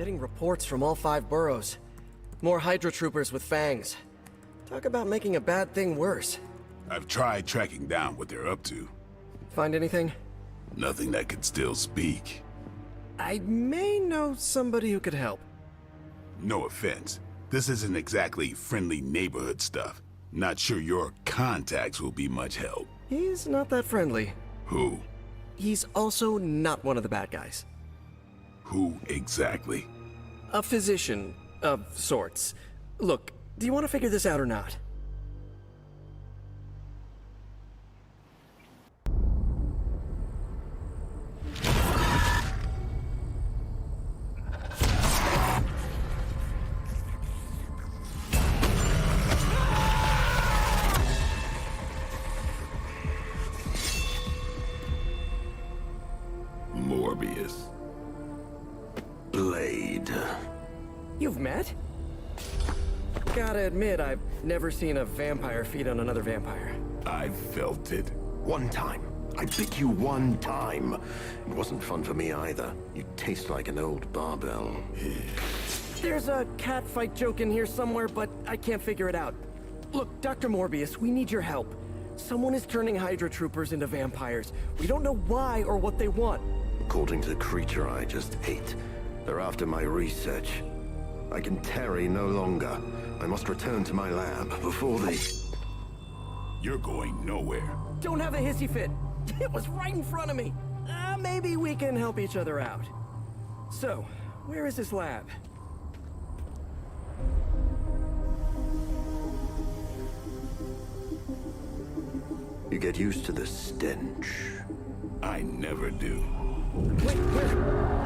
Getting reports from all 5 boroughs. More Hydra troopers with fangs. Talk about making a bad thing worse. I've tried tracking down what they're up to. Find anything? Nothing that could still speak. I may know somebody who could help. No offense. This isn't exactly friendly neighborhood stuff. Not sure your contacts will be much help. He's not that friendly. Who? He's also not one of the bad guys. Who exactly? A physician of sorts. Look, do you want to figure this out or not? Morbius. Blade. You've met? Gotta admit, I've never seen a vampire feed on another vampire. I felt it. One time. I bit you one time. It wasn't fun for me either. You taste like an old barbell. There's a cat fight joke in here somewhere, but I can't figure it out. Look, Dr. Morbius, we need your help. Someone is turning Hydra troopers into vampires. We don't know why or what they want. According to the creature I just ate, they're after my research. I can tarry no longer. I must return to my lab before they... You're going nowhere. Don't have a hissy fit. It was right in front of me. Maybe we can help each other out. So, where is this lab? You get used to the stench. I never do. Wait, where?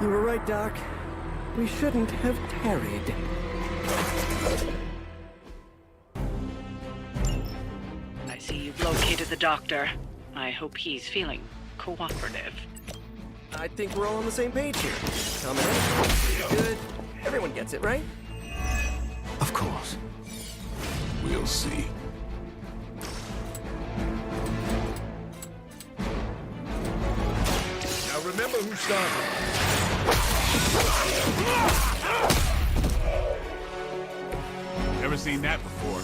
You were right, Doc. We shouldn't have tarried. I see you've located the doctor. I hope he's feeling cooperative. I think we're all on the same page here. Coming in. Good. Everyone gets it, right? Of course. We'll see. Now remember who started. Never seen that before.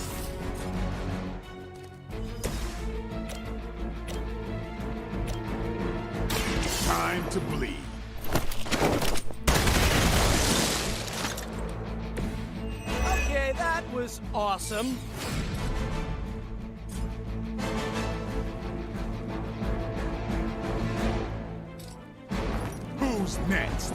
Time to bleed. Okay, that was awesome. Who's next?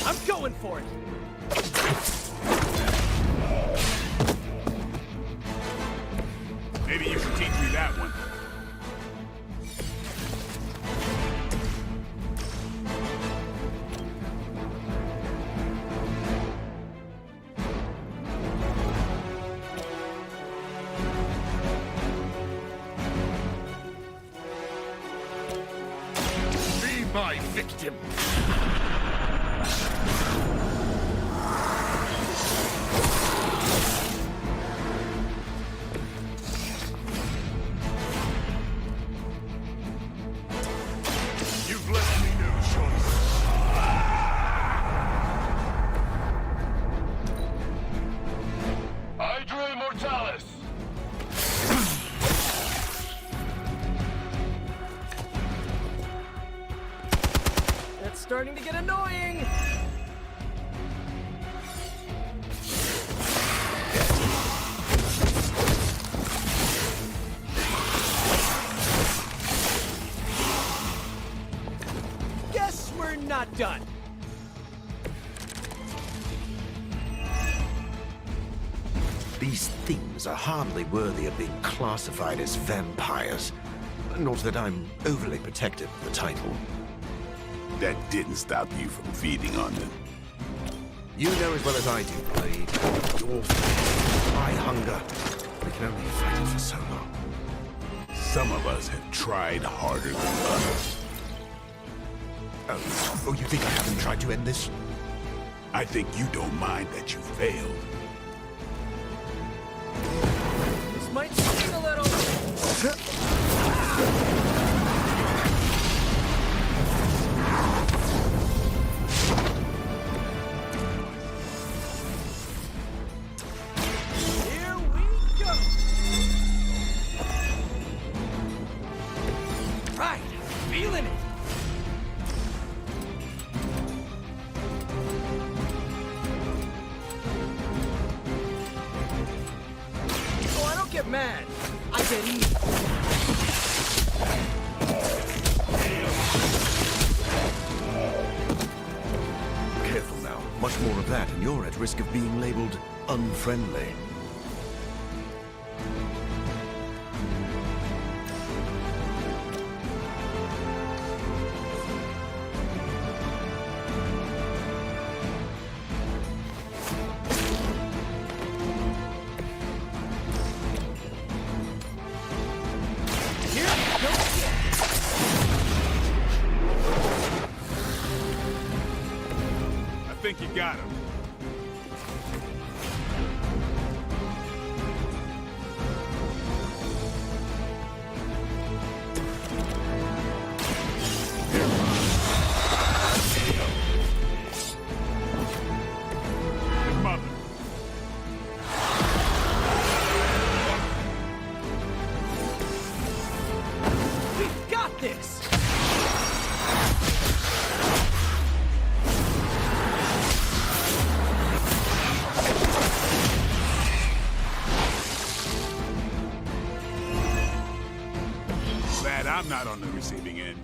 I'm going for it. Maybe you should teach me that one. Be my victim. You've left me no choice. Hydra Immortalis! It's starting to get annoying. Guess we're not done. These things are hardly worthy of being classified as vampires. Not that I'm overly protective of the title. That didn't stop you from feeding on them. You know as well as I do, Blade. Your flesh, my hunger. We can only fight it for so long. Some of us have tried harder than others. Oh, you think I haven't tried to end this? I think you don't mind that you failed. This might sting a little. Here we go. Right, feeling it. Oh, I don't get mad. I get evil. Careful now. Much more of that, and you're at risk of being labeled unfriendly. Here we go again. I think you got him. His mother. We've got this. Glad I'm not on the receiving end.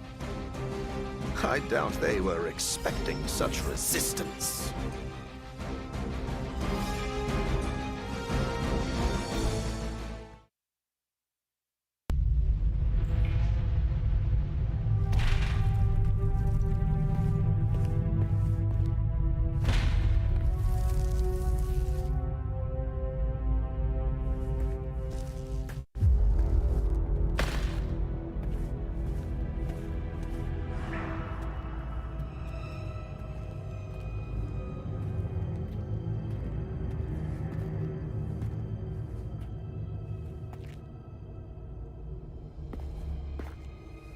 I doubt they were expecting such resistance.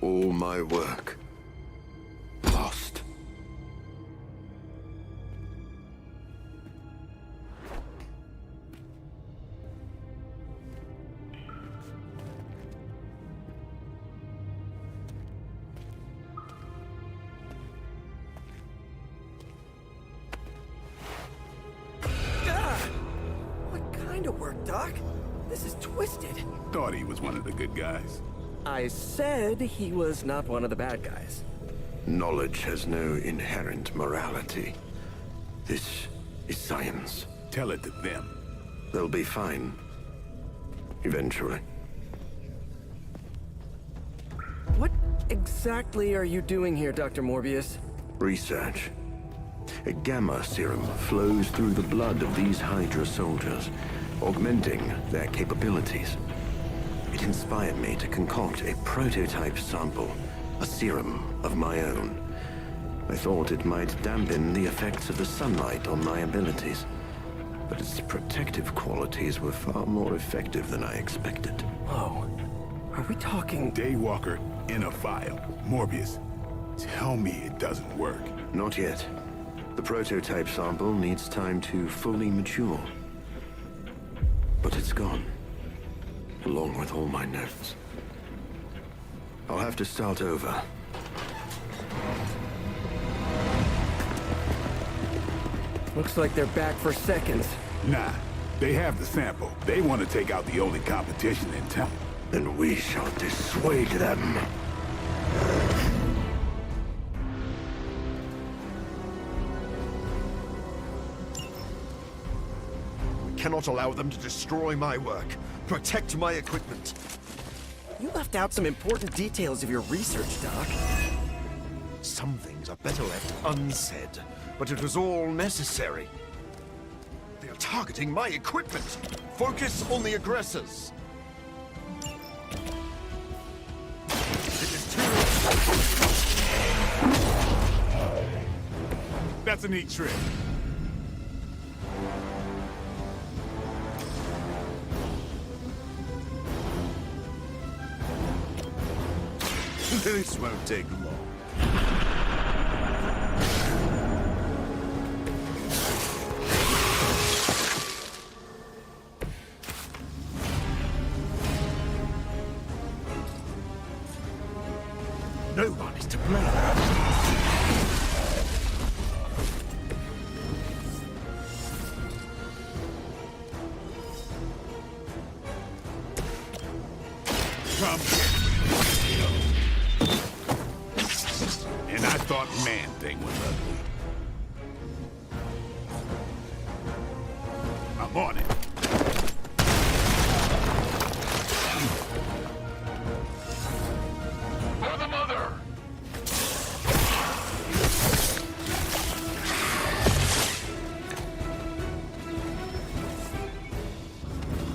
All my work lost. What kind of work, Doc? This is twisted. Thought he was one of the good guys. I said he was not one of the bad guys. Knowledge has no inherent morality. This is science. Tell it to them. They'll be fine. Eventually. What exactly are you doing here, Dr. Morbius? Research. A gamma serum flows through the blood of these Hydra soldiers, augmenting their capabilities. It inspired me to concoct a prototype sample, a serum of my own. I thought it might dampen the effects of the sunlight on my abilities, but its protective qualities were far more effective than I expected. Whoa. Are we talking... Daywalker in a file. Morbius, tell me it doesn't work. Not yet. The prototype sample needs time to fully mature. But it's gone, along with all my notes. I'll have to start over. Looks like they're back for seconds. Nah, they have the sample. They want to take out the only competition in town. Then we shall dissuade them. Cannot allow them to destroy my work. Protect my equipment. You left out some important details of your research, Doc. Some things are better left unsaid, but it was all necessary. They are targeting my equipment. Focus on the aggressors. It is too... That's a neat trick. This won't take long. No one is to blame. Come here. And I thought Man-Thing was ugly. I'm on it. For the mother!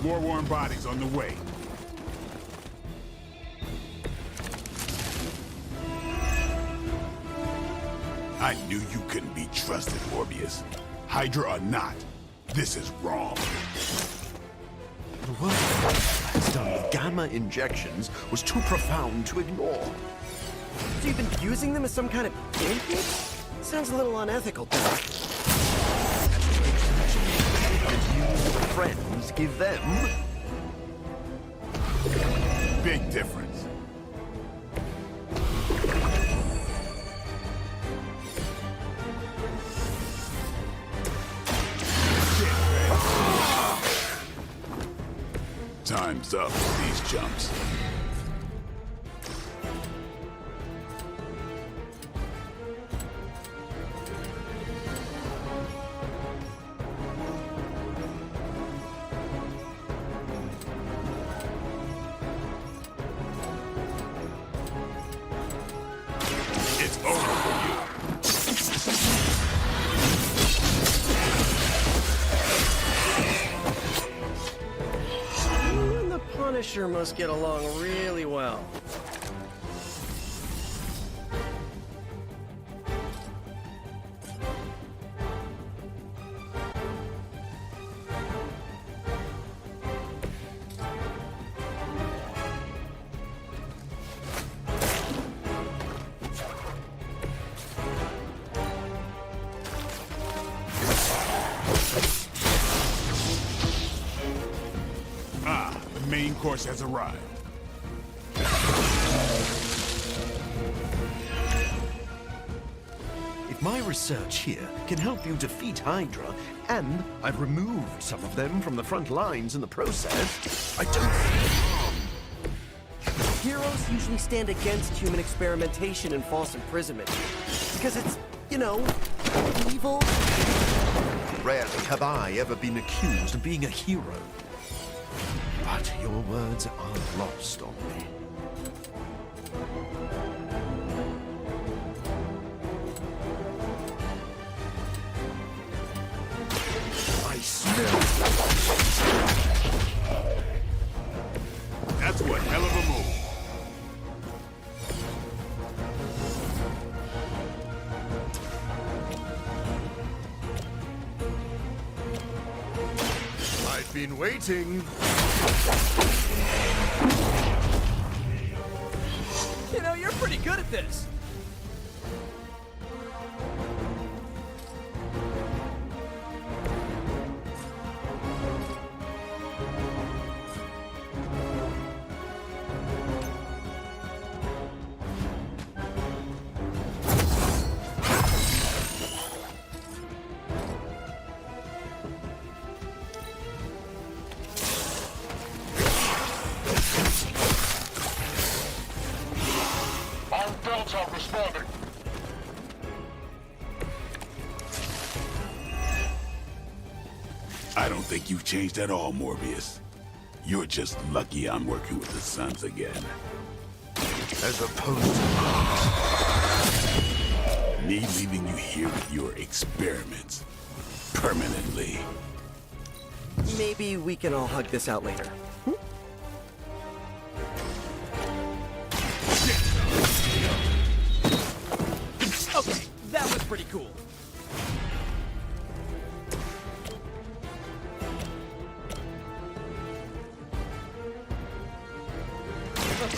More warm bodies on the way. I knew you couldn't be trusted, Morbius. Hydra or not, this is wrong. The work that's done with gamma injections was too profound to ignore. So you've been using them as some kind of input? Sounds a little unethical, Doc. And you, friends, give them? Big difference. Time's up with these jumps. It's over for you. You and the Punisher must get along really well. The main course has arrived. If my research here can help you defeat Hydra, and I've removed some of them from the front lines in the process, I don't see harm. Heroes usually stand against human experimentation and false imprisonment. Because it's, you know, evil. Rarely have I ever been accused of being a hero. But your words are lost on me. I smell. That's one hell of a move. I've been waiting. You know, you're pretty good at this. Delta responding. I don't think you've changed at all, Morbius. You're just lucky I'm working with the Sons again. As opposed to Me leaving you here with your experiments. Permanently. Maybe we can all hug this out later. Okay, that was pretty cool.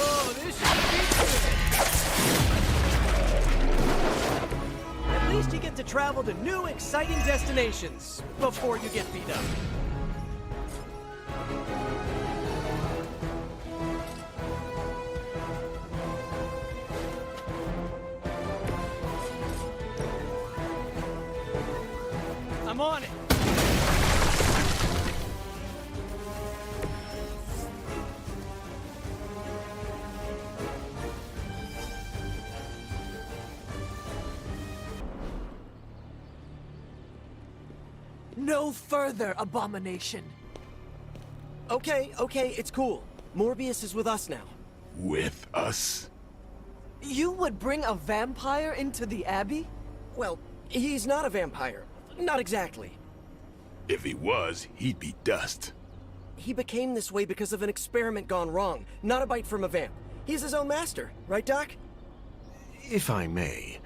Oh, this should be good. At least you get to travel to new, exciting destinations before you get beat up. I'm on it. No further, abomination. Okay, it's cool. Morbius is with us now. With us? You would bring a vampire into the Abbey? Well, he's not a vampire. Not exactly. If he was, he'd be dust. He became this way because of an experiment gone wrong, not a bite from a vamp. He's his own master, right, Doc? If I may,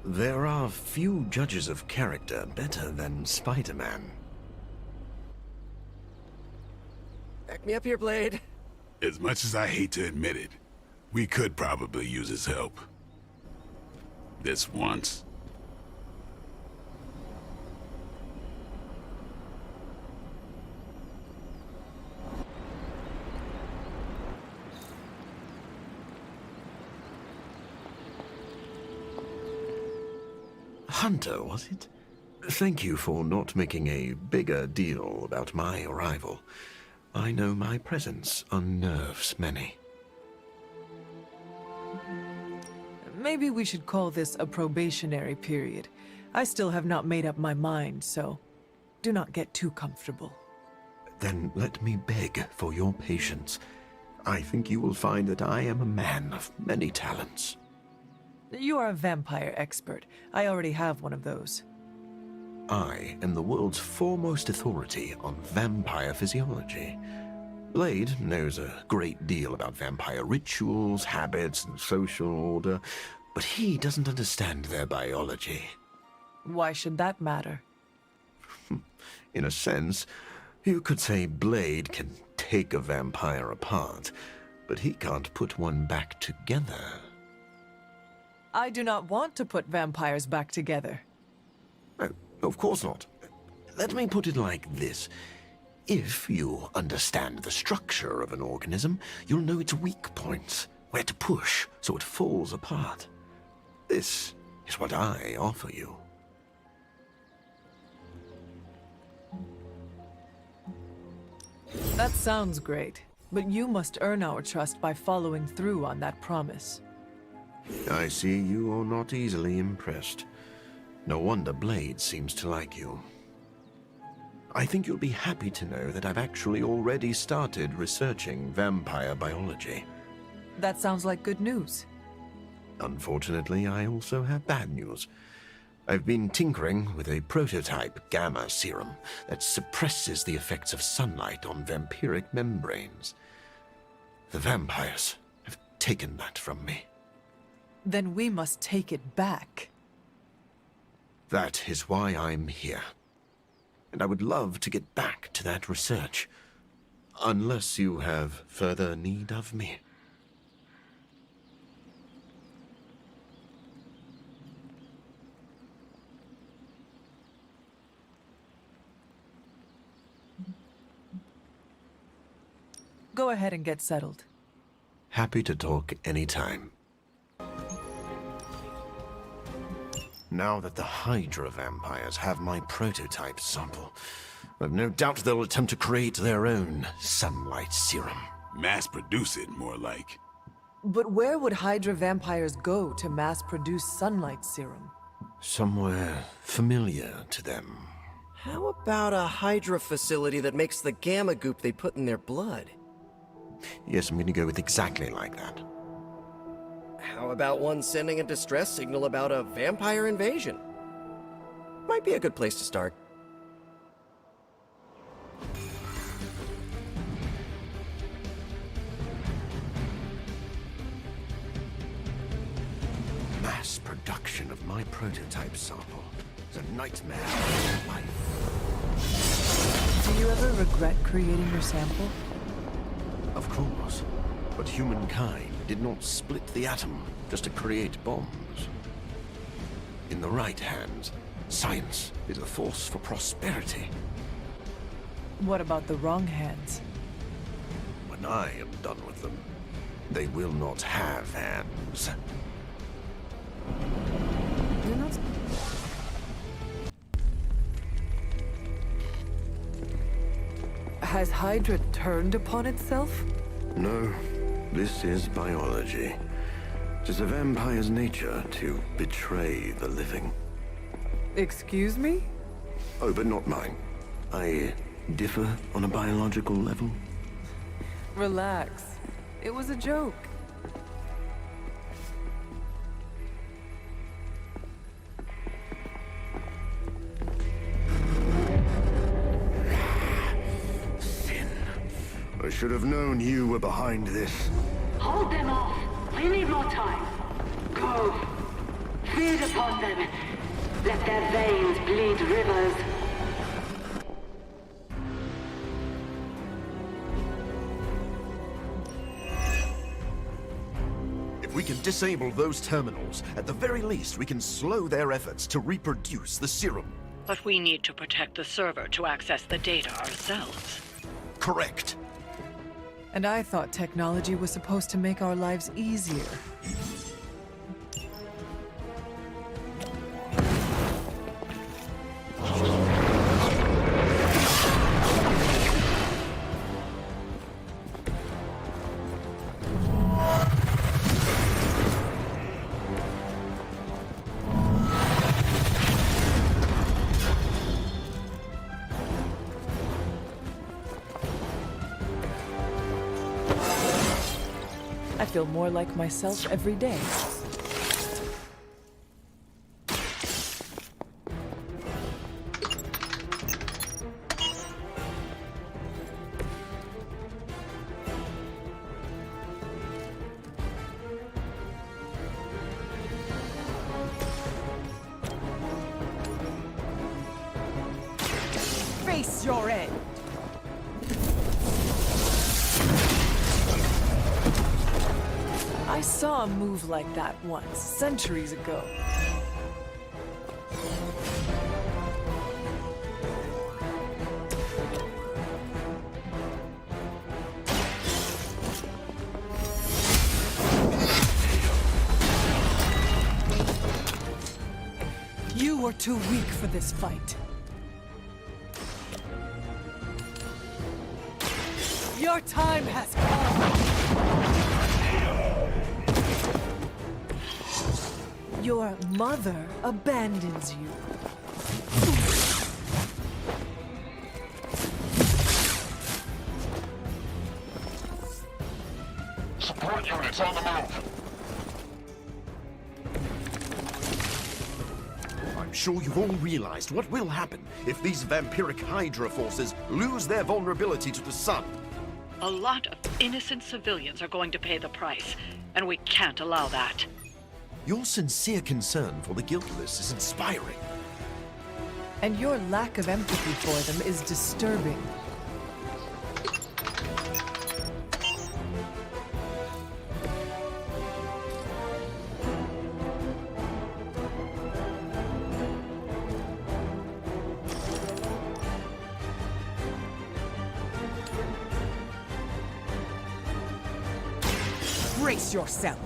there are few judges of character better than Spider-Man. Back me up here, Blade. As much as I hate to admit it, we could probably use his help. This once. Hunter, was it? Thank you for not making a bigger deal about my arrival. I know my presence unnerves many. Maybe we should call this a probationary period. I still have not made up my mind, so do not get too comfortable. Then let me beg for your patience. I think you will find that I am a man of many talents. You are a vampire expert. I already have one of those. I am the world's foremost authority on vampire physiology. Blade knows a great deal about vampire rituals, habits, and social order, but he doesn't understand their biology. Why should that matter? In a sense, you could say Blade can take a vampire apart, but he can't put one back together. I do not want to put vampires back together. No, of course not. Let me put it like this. If you understand the structure of an organism, you'll know its weak points, where to push so it falls apart. This is what I offer you. That sounds great, but you must earn our trust by following through on that promise. I see you are not easily impressed. No wonder Blade seems to like you. I think you'll be happy to know that I've actually already started researching vampire biology. That sounds like good news. Unfortunately, I also have bad news. I've been tinkering with a prototype gamma serum that suppresses the effects of sunlight on vampiric membranes. The vampires have taken that from me. Then we must take it back. That is why I'm here. And I would love to get back to that research. Unless you have further need of me. Go ahead and get settled. Happy to talk anytime. Now that the Hydra vampires have my prototype sample, I've no doubt they'll attempt to create their own sunlight serum. Mass produce it, more like. But where would Hydra vampires go to mass-produce sunlight serum? Somewhere familiar to them. How about a Hydra facility that makes the gamma goop they put in their blood? Yes, I'm going to go with exactly like that. How about one sending a distress signal about a vampire invasion? Might be a good place to start. Mass production of my prototype sample is a nightmare of life. Do you ever regret creating your sample? Of course. But humankind did not split the atom just to create bombs. In the right hands, science is a force for prosperity. What about the wrong hands? When I am done with them, they will not have hands. You're not... Has Hydra turned upon itself? No, this is biology. It is a vampire's nature to betray the living. Excuse me? Oh, but not mine. I differ on a biological level. Relax. It was a joke. I should have known you were behind this. Hold them off. We need more time. Go. Feed upon them. Let their veins bleed rivers. If we can disable those terminals, at the very least we can slow their efforts to reproduce the serum. But we need to protect the server to access the data ourselves. Correct. And I thought technology was supposed to make our lives easier. I feel more like myself every day. Face your end! I saw a move like that once, centuries ago. You are too weak for this fight. Your time has come! Your mother abandons you. Support units on the move. I'm sure you've all realized what will happen if these vampiric Hydra forces lose their vulnerability to the sun. A lot of innocent civilians are going to pay the price, and we can't allow that. Your sincere concern for the guiltless is inspiring. And your lack of empathy for them is disturbing. Brace yourself!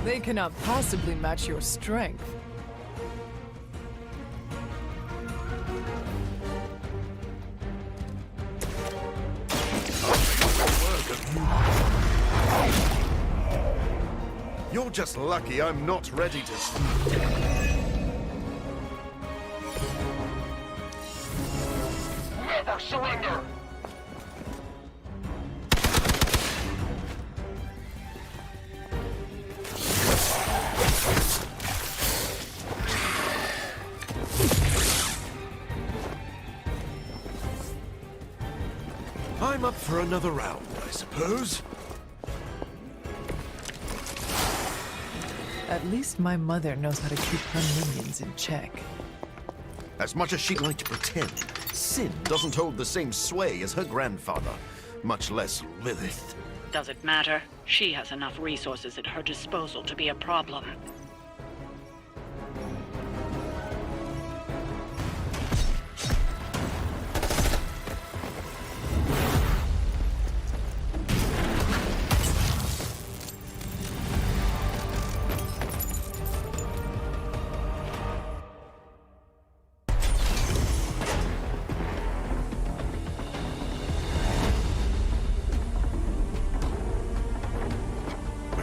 They cannot possibly match your strength. You're just lucky I'm not ready to... Never surrender! I'm up for another round, I suppose. At least my mother knows how to keep her minions in check. As much as she'd like to pretend, Sin doesn't hold the same sway as her grandfather, much less Lilith. Does it matter? She has enough resources at her disposal to be a problem.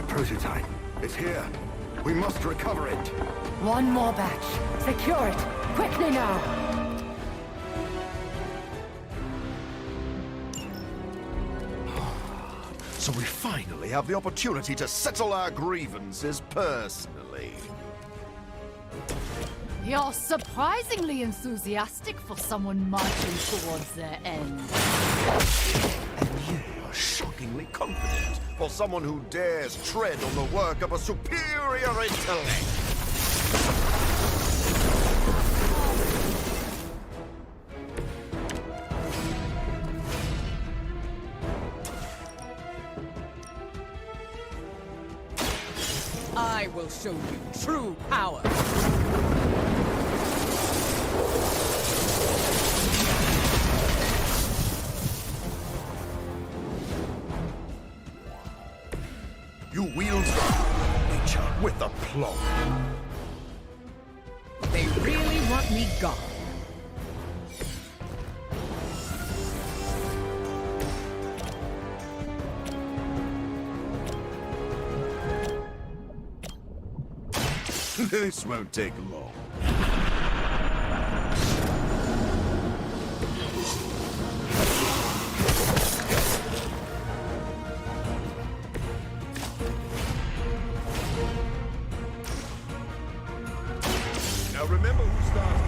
Prototype. It's here. We must recover it. One more batch. Secure it. Quickly now. So we finally have the opportunity to settle our grievances personally. You're surprisingly enthusiastic for someone marching towards their end. And you're shockingly confident for someone who dares tread on the work of a superior intellect. I will show you true power. You wield nature with aplomb. They really want me gone. This won't take long. Now remember who started.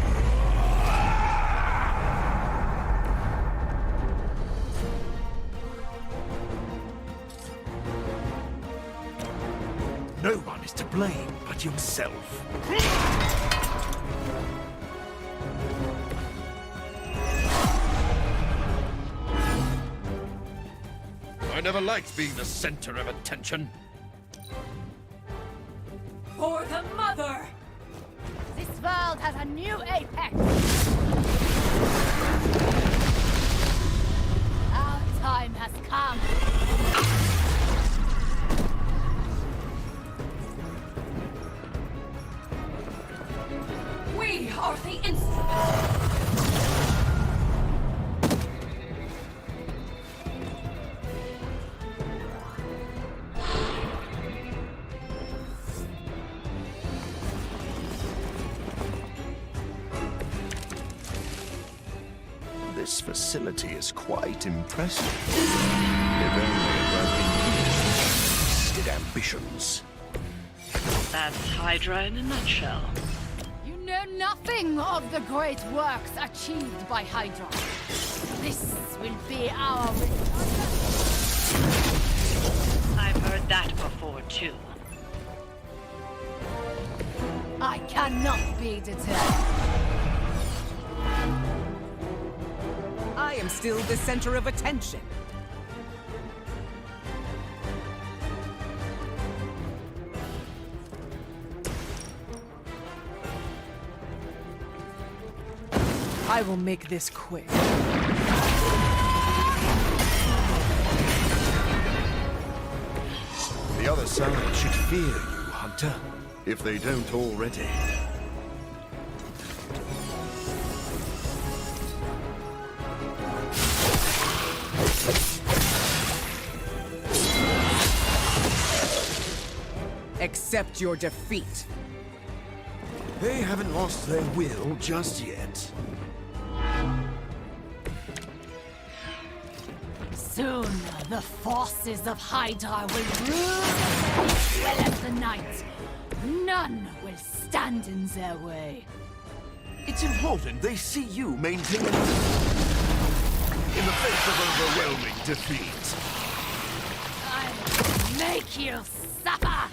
No one is to blame but yourself. I never liked being the center of attention. For the mother! This world has a new apex! Our time has come! We are the instruments! This facility is quite impressive. If only it were being twisted ambitions. That's Hydra in a nutshell. You know nothing of the great works achieved by Hydra. This will be our I've heard that before, too. I cannot be deterred. I am still the center of attention. I will make this quick. The other side should fear you, Hunter, if they don't already. Accept your defeat. They haven't lost their will just yet. Soon, the forces of Hydra will rule as well as the night. None will stand in their way. It's important they see you maintain in the face of overwhelming defeat. I'll make you suffer!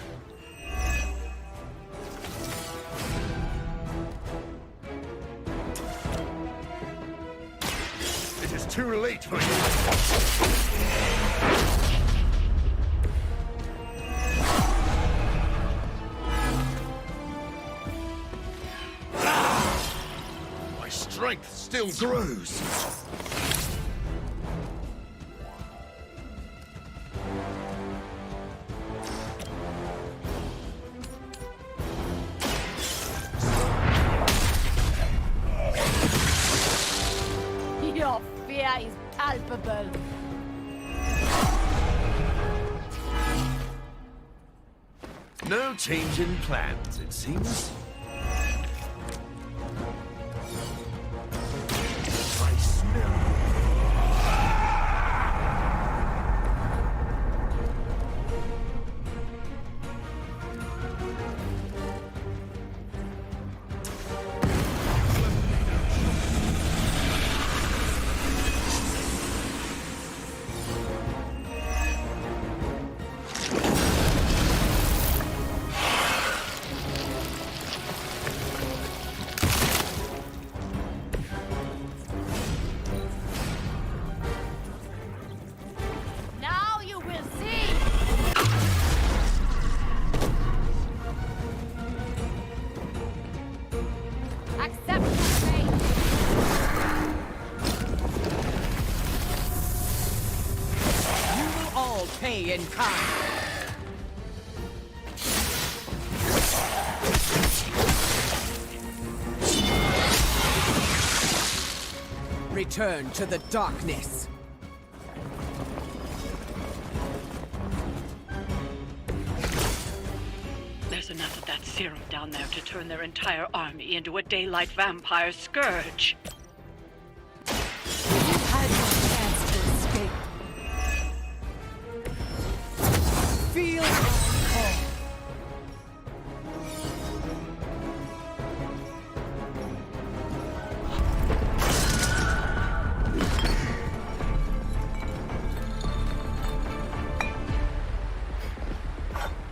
too late for you. My strength still grows. Your fear is palpable. No change in plans, it seems. I smell. Now you will see. Accept the fate. You will all pay in kind. Return to the darkness. There's enough of that serum down there to turn their entire army into a daylight vampire scourge. You had your chance to escape. Feel my call.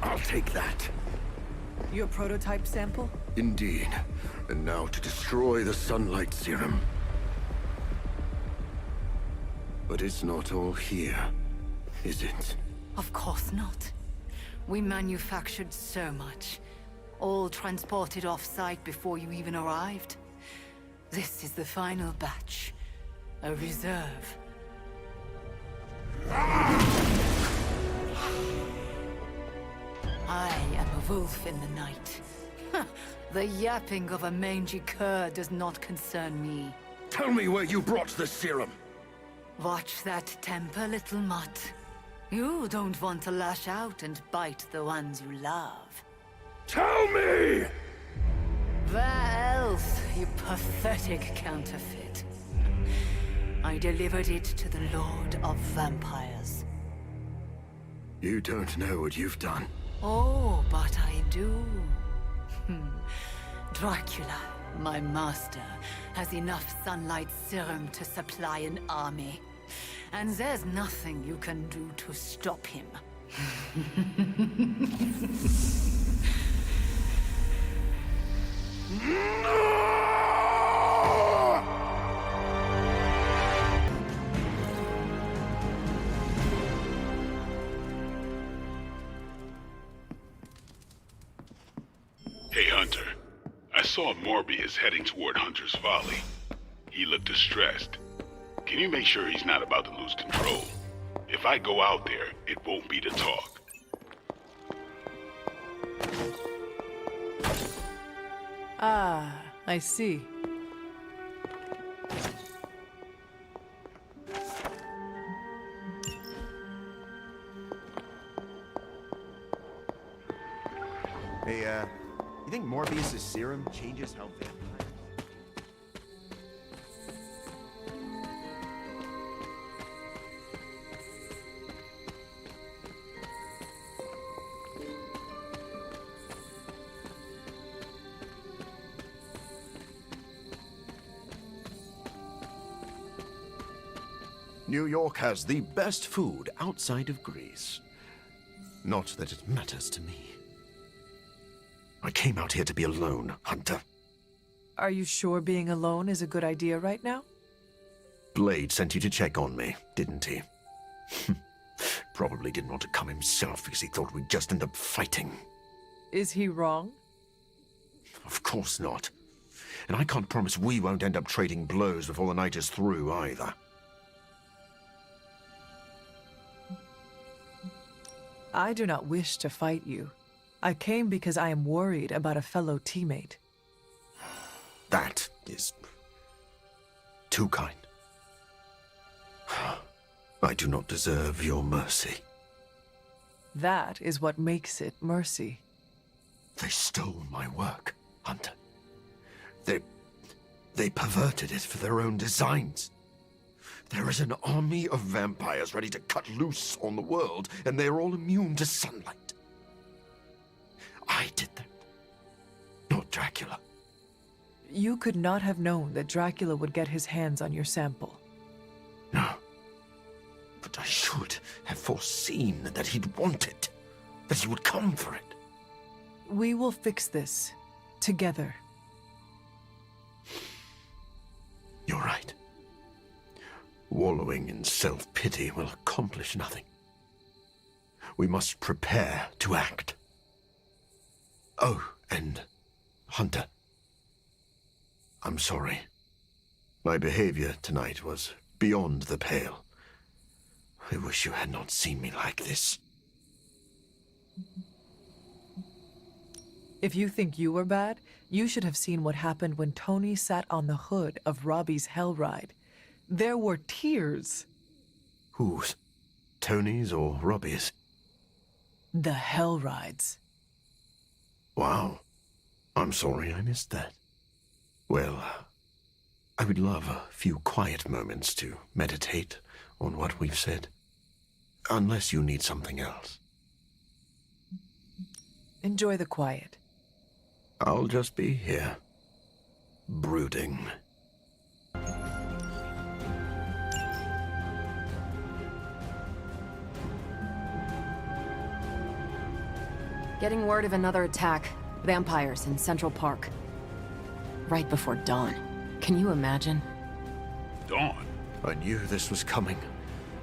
I'll take that. Your prototype sample? Indeed. And now to destroy the sunlight serum. But it's not all here, is it? Of course not. We manufactured so much. All transported off-site before you even arrived. This is the final batch. A reserve. I am a wolf in the night. The yapping of a mangy cur does not concern me. Tell me where you brought the serum. Watch that temper, little mutt. You don't want to lash out and bite the ones you love. Tell me! Where else, you pathetic counterfeit? I delivered it to the Lord of Vampires. You don't know what you've done. Oh, but I do. Dracula, my master, has enough sunlight serum to supply an army. And there's nothing you can do to stop him. Hey, Hunter. I saw Morbius heading toward Hunter's Folly. He looked distressed. Can you make sure he's not about to lose control? If I go out there, it won't be to talk. Ah, I see. Hey, you think Morbius' serum changes how vampires... New York has the best food outside of Greece. Not that it matters to me. I came out here to be alone, Hunter. Are you sure being alone is a good idea right now? Blade sent you to check on me, didn't he? Probably didn't want to come himself because he thought we'd just end up fighting. Is he wrong? Of course not. And I can't promise we won't end up trading blows before the night is through, either. I do not wish to fight you. I came because I am worried about a fellow teammate. That is too kind. I do not deserve your mercy. That is what makes it mercy. They stole my work, Hunter. They perverted it for their own designs. There is an army of vampires ready to cut loose on the world, and they're all immune to sunlight. I did that, not Dracula. You could not have known that Dracula would get his hands on your sample. No. But I should have foreseen that he'd want it, that he would come for it. We will fix this, together. You're right. Wallowing in self-pity will accomplish nothing. We must prepare to act. Oh, and Hunter. I'm sorry. My behavior tonight was beyond the pale. I wish you had not seen me like this. If you think you were bad, you should have seen what happened when Tony sat on the hood of Robbie's hell ride. There were tears. Whose? Tony's or Robbie's? The hell rides. Wow. I'm sorry I missed that. Well, I would love a few quiet moments to meditate on what we've said. Unless you need something else. Enjoy the quiet. I'll just be here, brooding. Getting word of another attack. Vampires in Central Park. Right before dawn. Can you imagine? Dawn? I knew this was coming,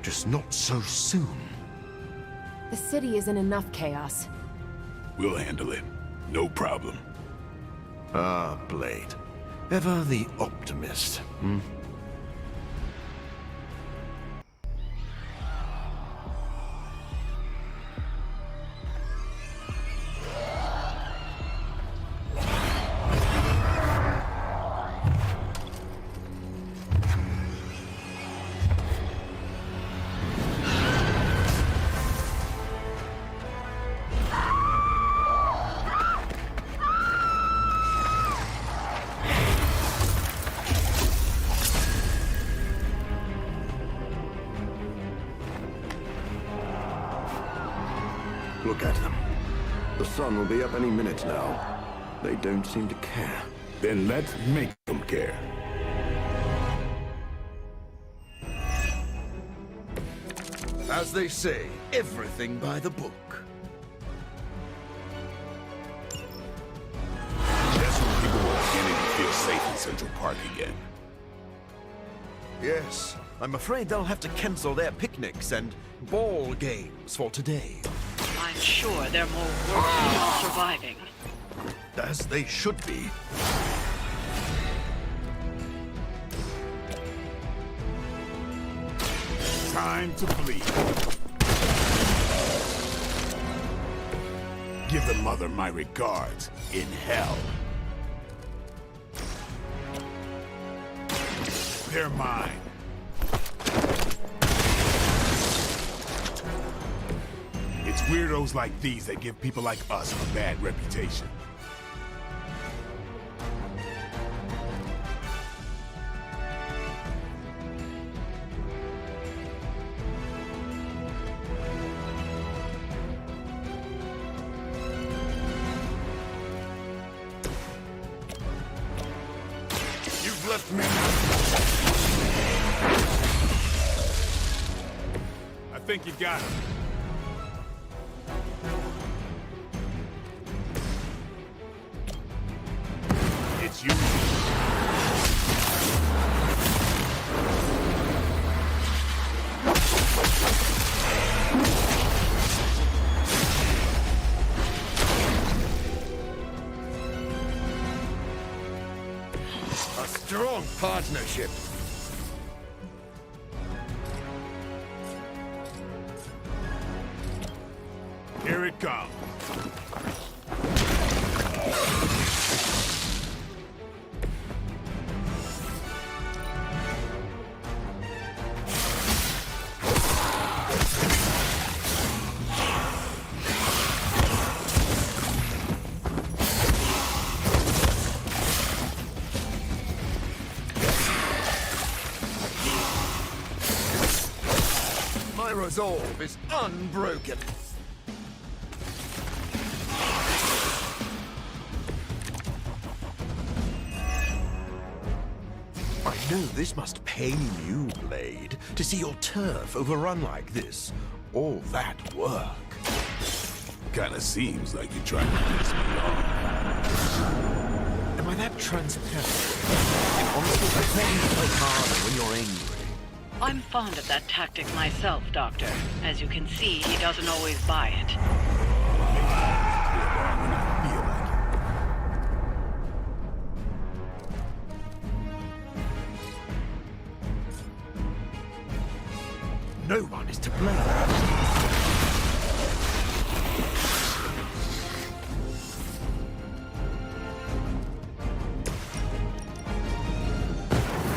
just not so soon. The city is in enough chaos. We'll handle it. No problem. Ah, Blade. Ever the optimist, hmm? Look at them. The sun will be up any minute now. They don't seem to care. Then let's make them care. As they say, everything by the book. Just when people were beginning to feel safe in Central Park again. Yes, I'm afraid they'll have to cancel their picnics and ball games for today. I'm sure they're more worried about surviving. As they should be. Time to bleed. Give the mother my regards in hell. They're mine. It's weirdos like these that give people like us a bad reputation. You've left me. I think you got him. It's you. strong partnership. Here it comes. My resolve is unbroken. I know this must pain you, Blade, to see your turf overrun like this. All that work. Kinda seems like you're trying to piss me off. Am I that transparent? Honestly, I bet you play harder when you're angry. I'm fond of that tactic myself, Doctor. As you can see, he doesn't always buy it. No one is to blame.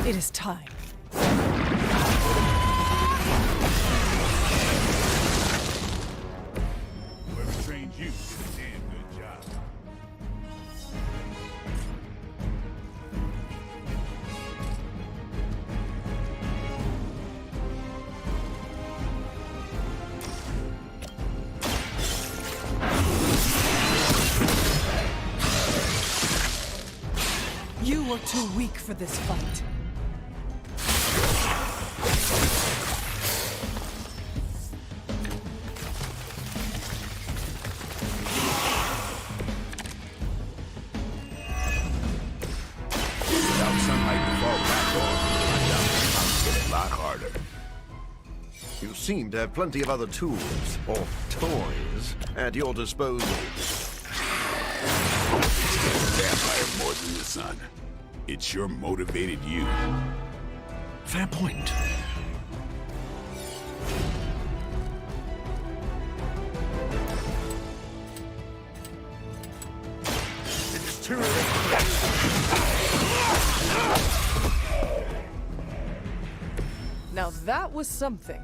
It is time. Whoever trained you did a damn good job. You were too weak for this fight. Without sunlight to fall back on, I doubt the house get a lot harder. You seem to have plenty of other tools, or toys, at your disposal. Vampire more than the sun. It sure motivated you. Fair point. It is too late. Now that was something.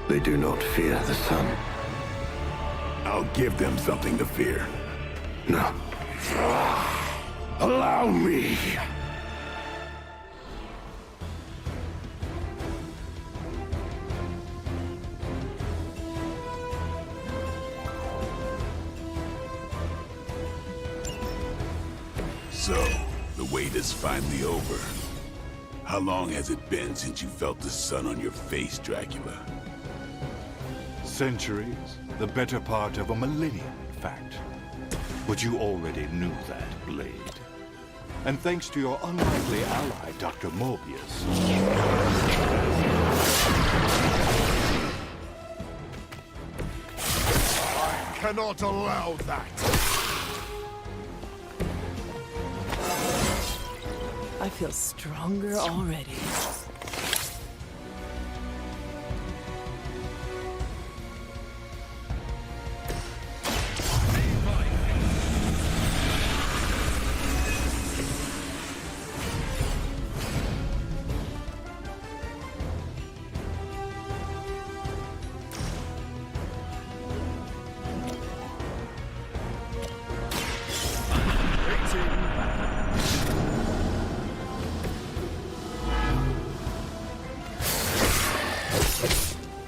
They do not fear the sun. I'll give them something to fear. No. Allow me! So, the wait is finally over. How long has it been since you felt the sun on your face, Dracula? Centuries. The better part of a millennium, in fact. But you already knew that, Blade. And thanks to your unlikely ally, Dr. Morbius. I cannot allow that. I feel stronger already.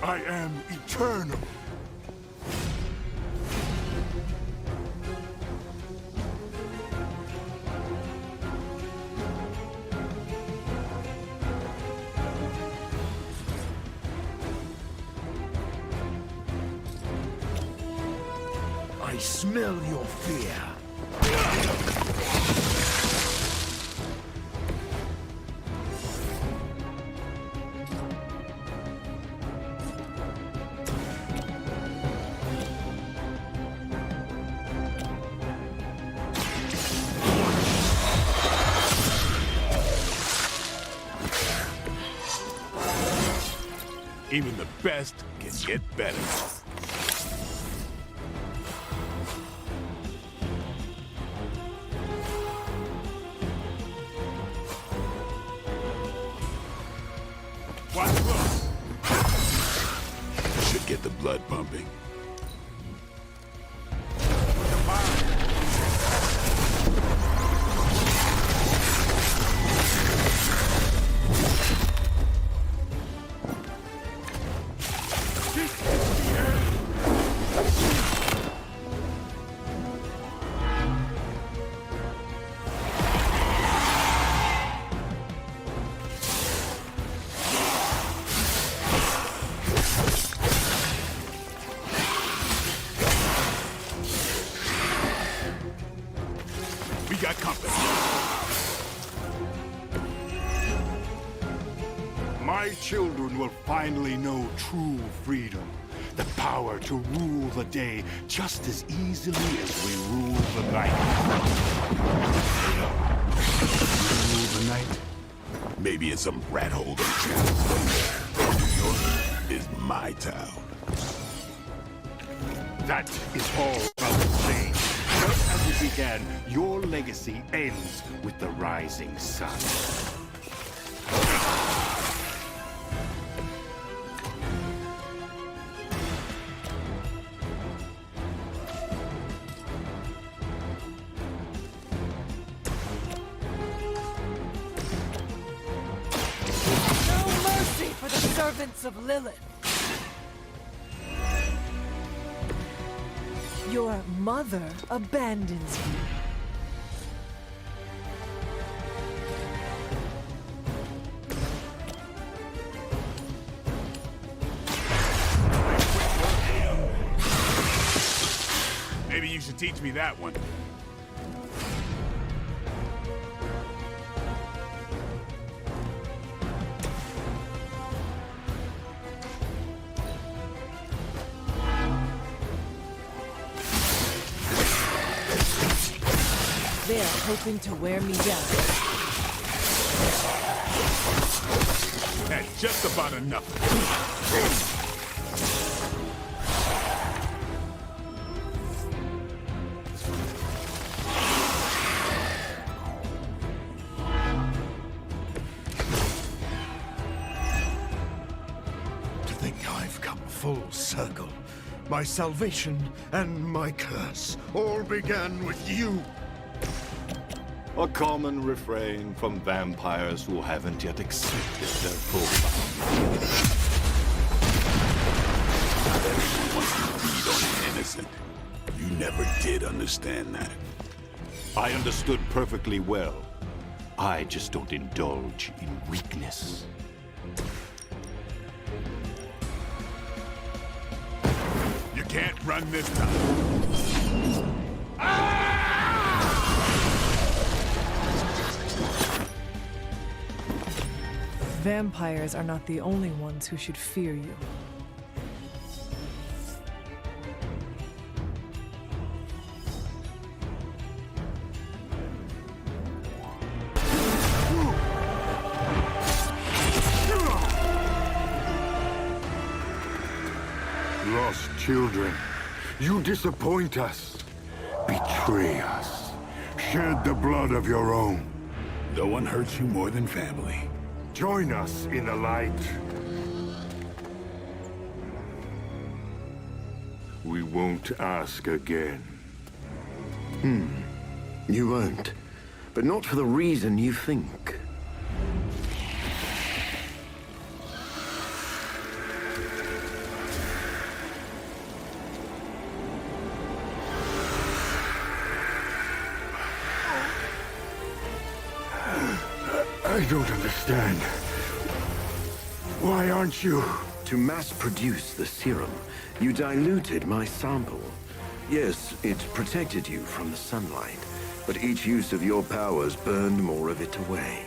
I am eternal. I smell your fear. Even the best can get better. Watch close. Should get the blood pumping. We got company. My children will finally know true freedom. The power to rule the day just as easily as we rule the night. Rule the night? Maybe in some rat hole they trapped somewhere. New York is my town. That is all about to change. Just as it began, your legacy ends with the rising sun. No mercy for the servants of Lilith. Your mother abandons you. Maybe you should teach me that one. They're hoping to wear me down. That's just about enough. To think I've come full circle. My salvation and my curse all began with you. A common refrain from vampires who haven't yet accepted their full. Not everyone wants to feed on the innocent. You never did understand that. I understood perfectly well. I just don't indulge in weakness. You can't run this time. Vampires are not the only ones who should fear you. Lost children, you disappoint us, betray us, shed the blood of your own. No one hurts you more than family. Join us in the light. We won't ask again. You won't. But not for the reason you think. I don't understand. Why aren't you? To mass produce the serum, you diluted my sample. Yes, it protected you from the sunlight, but each use of your powers burned more of it away.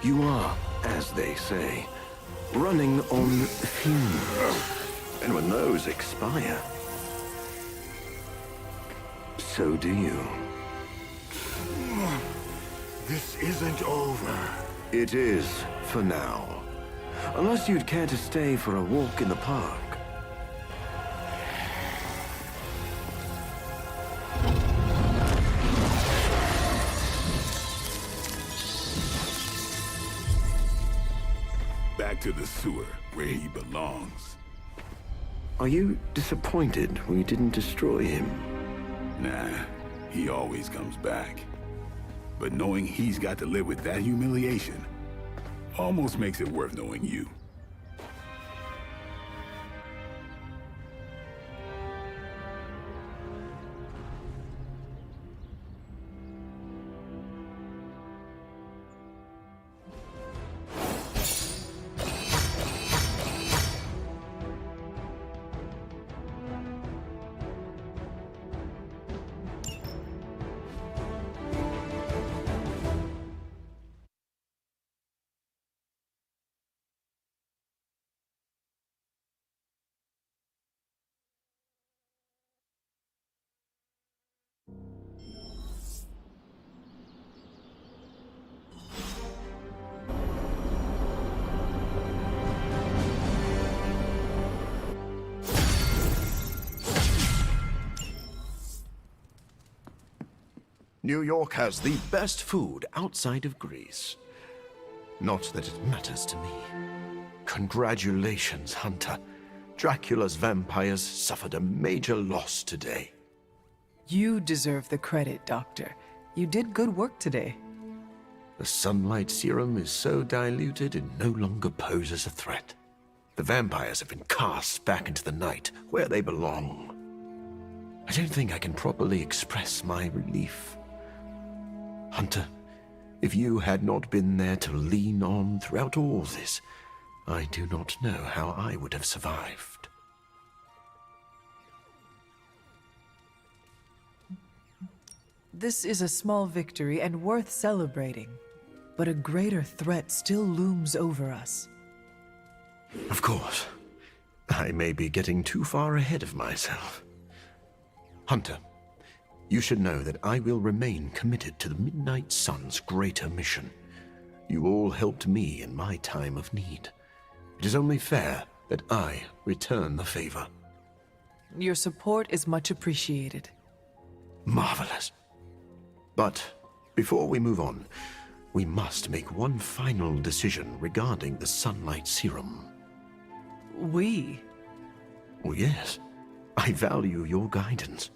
You are, as they say, running on fumes. And when those expire, so do you. This isn't over. It is, for now. Unless you'd care to stay for a walk in the park. Back to the sewer, where he belongs. Are you disappointed we didn't destroy him? Nah, he always comes back. But knowing he's got to live with that humiliation almost makes it worth knowing you. New York has the best food outside of Greece. Not that it matters to me. Congratulations, Hunter. Dracula's vampires suffered a major loss today. You deserve the credit, Doctor. You did good work today. The sunlight serum is so diluted it no longer poses a threat. The vampires have been cast back into the night, where they belong. I don't think I can properly express my relief. Hunter, if you had not been there to lean on throughout all this, I do not know how I would have survived. This is a small victory and worth celebrating, but a greater threat still looms over us. Of course. I may be getting too far ahead of myself. Hunter, you should know that I will remain committed to the Midnight Sun's greater mission. You all helped me in my time of need. It is only fair that I return the favor. Your support is much appreciated. Marvelous. But before we move on, we must make one final decision regarding the sunlight serum. We? Oh, yes. I value your guidance.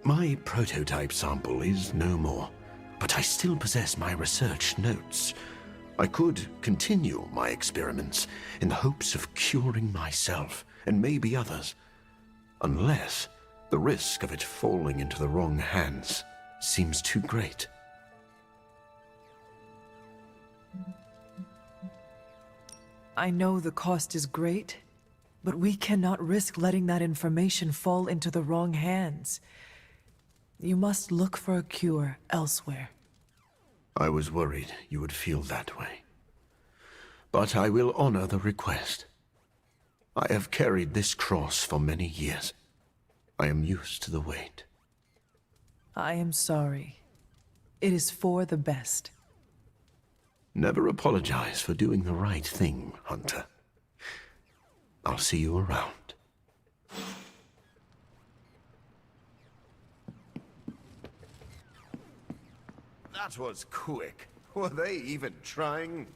My prototype sample is no more, but I still possess my research notes. I could continue my experiments in the hopes of curing myself and maybe others, unless the risk of it falling into the wrong hands seems too great. I know the cost is great, but we cannot risk letting that information fall into the wrong hands. You must look for a cure elsewhere. I was worried you would feel that way. But I will honor the request. I have carried this cross for many years. I am used to the weight. I am sorry. It is for the best. Never apologize for doing the right thing, Hunter. I'll see you around. That was quick. Were they even trying?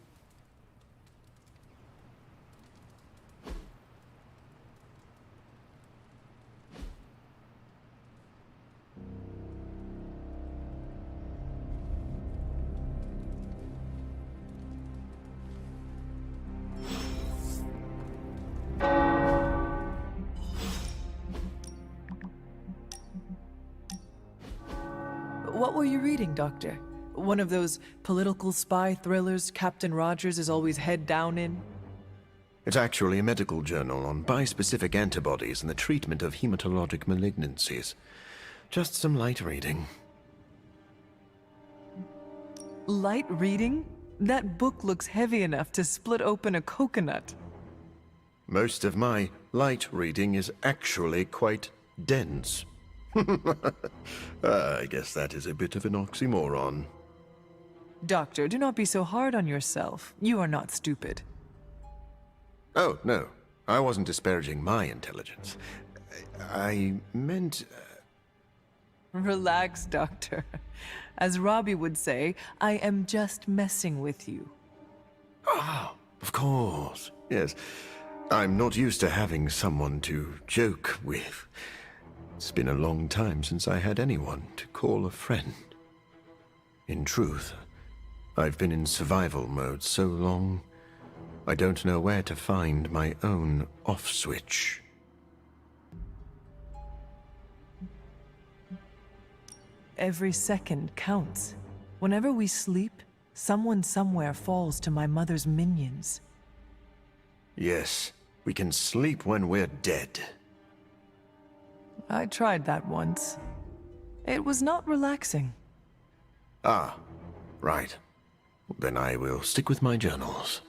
What were you reading, Doctor? One of those political spy thrillers Captain Rogers is always head down in? It's actually a medical journal on bispecific antibodies and the treatment of hematologic malignancies. Just some light reading. Light reading? That book looks heavy enough to split open a coconut. Most of my light reading is actually quite dense. I guess that is a bit of an oxymoron. Doctor, do not be so hard on yourself. You are not stupid. Oh, no. I wasn't disparaging my intelligence. I meant... Relax, Doctor. As Robbie would say, I am just messing with you. Ah, of course. Yes. I'm not used to having someone to joke with. It's been a long time since I had anyone to call a friend. In truth, I've been in survival mode so long, I don't know where to find my own off switch. Every second counts. Whenever we sleep, someone somewhere falls to my mother's minions. Yes, we can sleep when we're dead. I tried that once. It was not relaxing. Ah, right. Then I will stick with my journals.